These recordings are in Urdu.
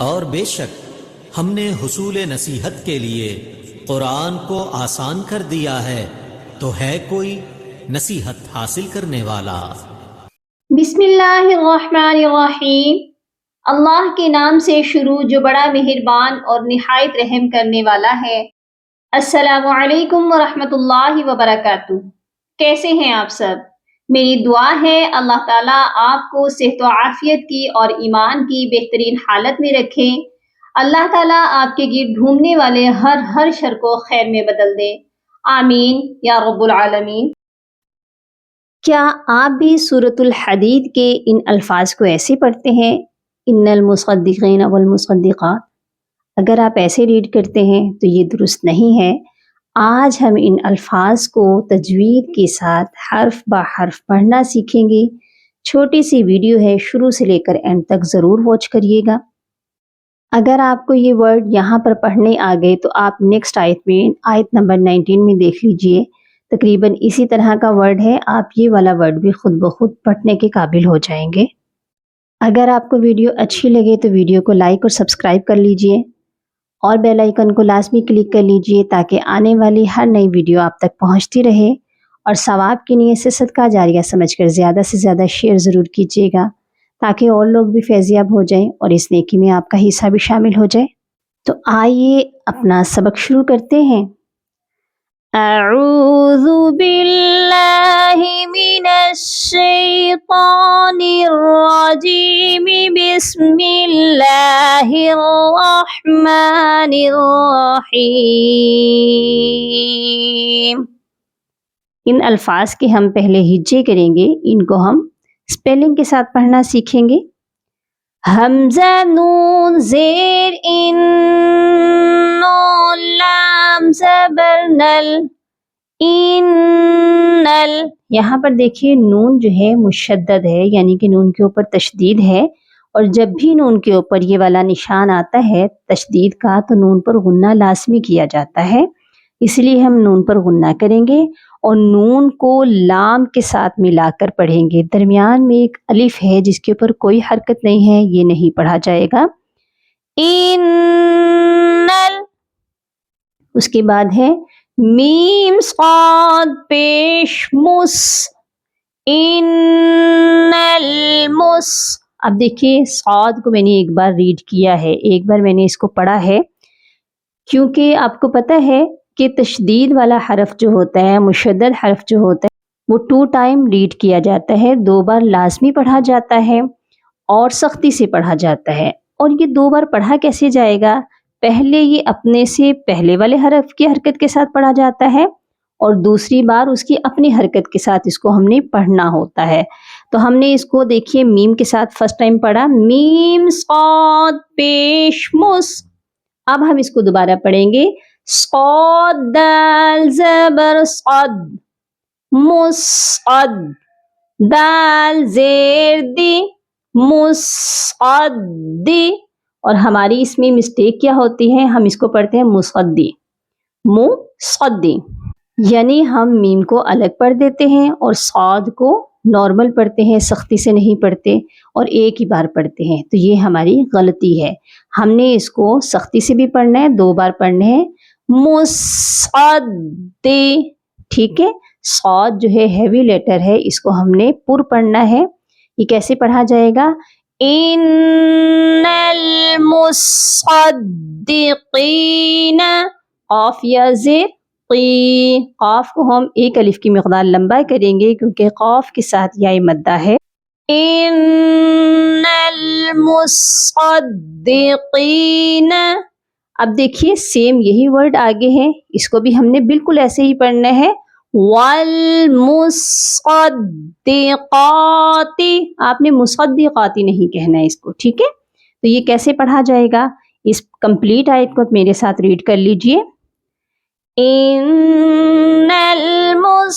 اور بے شک ہم نے حصول نصیحت کے لیے قرآن کو آسان کر دیا ہے، تو ہے کوئی نصیحت حاصل کرنے والا؟ بسم اللہ الرحمن الرحیم۔ اللہ کے نام سے شروع جو بڑا مہربان اور نہایت رحم کرنے والا ہے۔ السلام علیکم ورحمۃ اللہ وبرکاتہ۔ کیسے ہیں آپ سب؟ میری دعا ہے اللہ تعالیٰ آپ کو صحت و عافیت کی اور ایمان کی بہترین حالت میں رکھیں۔ اللہ تعالیٰ آپ کے گرد گھومنے والے ہر شر کو خیر میں بدل دے، آمین یا رب العالمین۔ کیا آپ بھی سورۃ الحدید کے ان الفاظ کو ایسے پڑھتے ہیں؟ ان المصدقین والمصدقات۔ اگر آپ ایسے ریڈ کرتے ہیں تو یہ درست نہیں ہے۔ آج ہم ان الفاظ کو تجوید کے ساتھ حرف با حرف پڑھنا سیکھیں گے۔ چھوٹی سی ویڈیو ہے، شروع سے لے کر اینڈ تک ضرور واچ کریے گا۔ اگر آپ کو یہ ورڈ یہاں پر پڑھنے آ گئے تو آپ نیکسٹ آیت میں آیت نمبر 19 میں دیکھ لیجئے، تقریباً اسی طرح کا ورڈ ہے۔ آپ یہ والا ورڈ بھی خود بخود پڑھنے کے قابل ہو جائیں گے۔ اگر آپ کو ویڈیو اچھی لگے تو ویڈیو کو لائک اور سبسکرائب کر لیجئے اور بیل آئیکن کو لازمی کلک کر لیجئے تاکہ آنے والی ہر نئی ویڈیو آپ تک پہنچتی رہے، اور ثواب کی نیت سے صدقہ جاریہ سمجھ کر زیادہ سے زیادہ شیئر ضرور کیجیے گا تاکہ اور لوگ بھی فیضیاب ہو جائیں اور اس نیکی میں آپ کا حصہ بھی شامل ہو جائے۔ تو آئیے اپنا سبق شروع کرتے ہیں۔ اعوذ باللہ من الشیطان الرجیم، بسم اللہ الرحمن الرحیم۔ ان الفاظ کے ہم پہلے ہجے کریں گے، ان کو ہم اسپیلنگ کے ساتھ پڑھنا سیکھیں گے۔ حمزہ نون زیر ان، نون لام زبر نل، انل۔ یہاں پر دیکھیے نون جو ہے مشدد ہے، یعنی کہ نون کے اوپر تشدید ہے، اور جب بھی نون کے اوپر یہ والا نشان آتا ہے تشدید کا تو نون پر غنہ لازمی کیا جاتا ہے، اس لیے ہم نون پر غنہ کریں گے اور نون کو لام کے ساتھ ملا کر پڑھیں گے۔ درمیان میں ایک الف ہے جس کے اوپر کوئی حرکت نہیں ہے، یہ نہیں پڑھا جائے گا۔ انل۔ اس کے بعد ہے میم صاد پیش مس، انل مس۔ اب دیکھیے صاد کو میں نے ایک بار ریڈ کیا ہے، ایک بار میں نے اس کو پڑھا ہے، کیونکہ آپ کو پتہ ہے کہ تشدید والا حرف جو ہوتا ہے، مشدد حرف جو ہوتا ہے، وہ 2 ٹائم ریڈ کیا جاتا ہے، 2 بار لازمی پڑھا جاتا ہے اور سختی سے پڑھا جاتا ہے۔ اور یہ 2 بار پڑھا کیسے جائے گا؟ پہلے یہ اپنے سے پہلے والے حرف کی حرکت کے ساتھ پڑھا جاتا ہے اور دوسری بار اس کی اپنی حرکت کے ساتھ اس کو ہم نے پڑھنا ہوتا ہے۔ تو ہم نے اس کو دیکھیے میم کے ساتھ فرسٹ ٹائم پڑھا، میم صاد پیش مس۔ اب ہم اس کو دوبارہ پڑھیں گے، صاد دال زبر صد، مصعد، دال زیر دی، مصعدی۔ اور ہماری اس میں مسٹیک کیا ہوتی ہے؟ ہم اس کو پڑھتے ہیں مصعدی، مصعدی، یعنی ہم میم کو الگ پڑھ دیتے ہیں اور صاد کو نارمل پڑھتے ہیں، سختی سے نہیں پڑھتے اور ایک ہی بار پڑھتے ہیں، تو یہ ہماری غلطی ہے۔ ہم نے اس کو سختی سے بھی پڑھنا ہے، 2 بار پڑھنے ہیں، مصعدی، ٹھیک ہے۔ صاد جو ہے ہیوی لیٹر ہے، اس کو ہم نے پر پڑھنا ہے۔ یہ کیسے پڑھا جائے گا؟ ان المصدقین، قاف یا زیر قی، قاف کو ہم ایک الف کی مقدار لمبا کریں گے کیونکہ قاف کے ساتھ یا مدہ ہے۔ ان المصدقین۔ اب دیکھیے سیم یہی ورڈ آگے ہے، اس کو بھی ہم نے بالکل ایسے ہی پڑھنا ہے، والمصدقات۔ آپ نے مصدقات نہیں کہنا ہے اس کو، ٹھیک ہے۔ تو یہ کیسے پڑھا جائے گا؟ اس کمپلیٹ آیت کو میرے ساتھ ریڈ کر لیجئے۔ ان المصدقین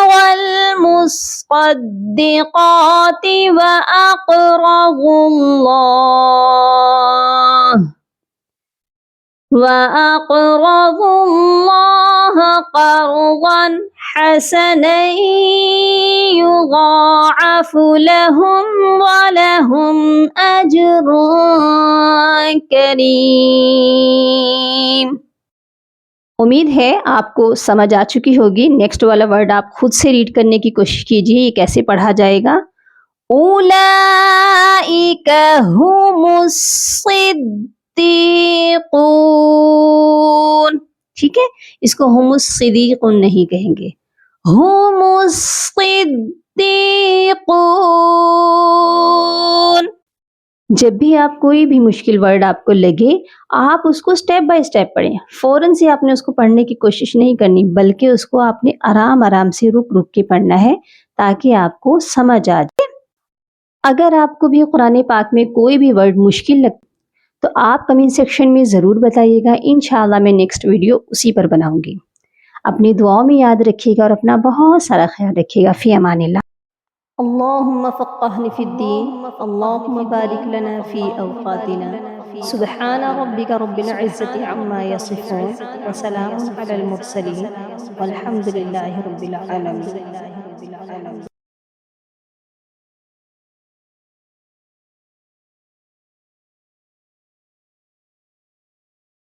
والمصدقات وَأَقْرَضُوا اللَّهَ قرضا حسنا يضاعف لهم ولهم أجر کریم۔ امید ہے آپ کو سمجھ آ چکی ہوگی۔ نیکسٹ والا ورڈ آپ خود سے ریڈ کرنے کی کوشش کیجیے، یہ کیسے پڑھا جائے گا۔ اولئک هم الصدیقون، ٹھیک ہے، اس کو هم الصدیقون نہیں کہیں گے، هم الصدیقون۔ جب بھی آپ کوئی بھی مشکل ورڈ آپ کو لگے، آپ اس کو سٹیپ بائی سٹیپ پڑھیں۔ فوراً سے آپ نے اس کو پڑھنے کی کوشش نہیں کرنی، بلکہ اس کو آپ نے آرام آرام سے رک رک کے پڑھنا ہے تاکہ آپ کو سمجھ آ جائے۔ اگر آپ کو بھی قرآن پاک میں کوئی بھی ورڈ مشکل لگتا تو آپ کمنٹ سیکشن میں ضرور بتائیے گا، انشاءاللہ میں نیکسٹ ویڈیو اسی پر بناؤں گی۔ اپنی دعاؤں میں یاد رکھیے گا اور اپنا بہت سارا خیال رکھیے گا۔ فی امان اللہ۔ اللہم فقہنا فی الدین، اللہم بارک لنا فی اوقاتنا، سبحان ربک رب العزت عما یصفون، وسلام علی المرسلین، والحمد للہ رب العالمین۔